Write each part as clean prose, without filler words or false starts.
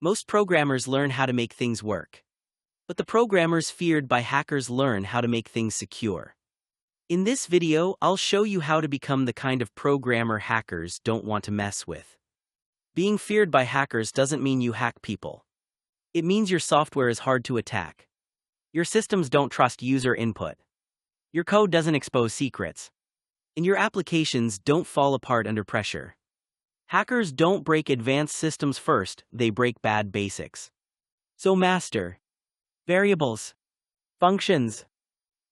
Most programmers learn how to make things work. But the programmers feared by hackers learn how to make things secure. In this video, I'll show you how to become the kind of programmer hackers don't want to mess with. Being feared by hackers doesn't mean you hack people. It means your software is hard to attack. Your systems don't trust user input. Your code doesn't expose secrets. And your applications don't fall apart under pressure. Hackers don't break advanced systems first, they break bad basics. So master variables, functions,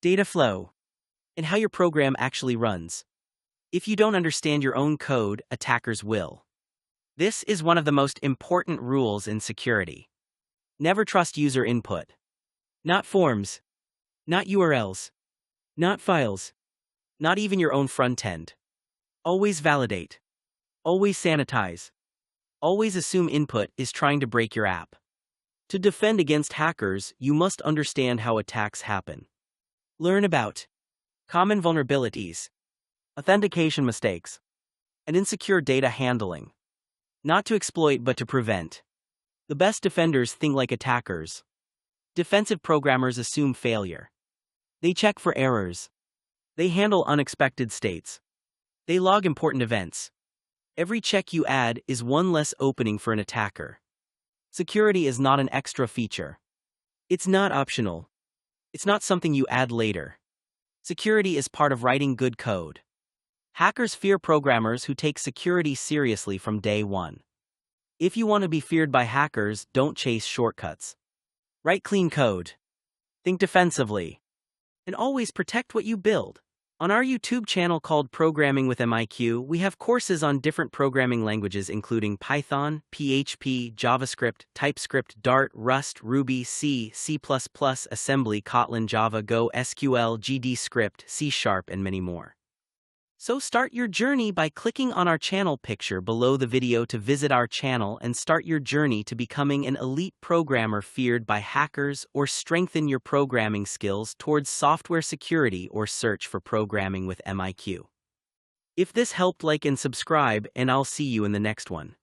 data flow, and how your program actually runs. If you don't understand your own code, attackers will. This is one of the most important rules in security. Never trust user input. Not forms. Not URLs. Not files. Not even your own front end. Always validate. Always sanitize. Always assume input is trying to break your app. To defend against hackers, you must understand how attacks happen. Learn about common vulnerabilities, authentication mistakes, and insecure data handling. Not to exploit but to prevent. The best defenders think like attackers. Defensive programmers assume failure. They check for errors. They handle unexpected states. They log important events. Every check you add is one less opening for an attacker. Security is not an extra feature. It's not optional. It's not something you add later. Security is part of writing good code. Hackers fear programmers who take security seriously from day one. If you want to be feared by hackers, don't chase shortcuts. Write clean code. Think defensively. And always protect what you build. On our YouTube channel called Programming with MIQ, we have courses on different programming languages including Python, PHP, JavaScript, TypeScript, Dart, Rust, Ruby, C, C++, Assembly, Kotlin, Java, Go, SQL, GDScript, C#, and many more. So start your journey by clicking on our channel picture below the video to visit our channel and start your journey to becoming an elite programmer feared by hackers, or strengthen your programming skills towards software security, or search for Programming with MIQ. If this helped, like and subscribe, and I'll see you in the next one.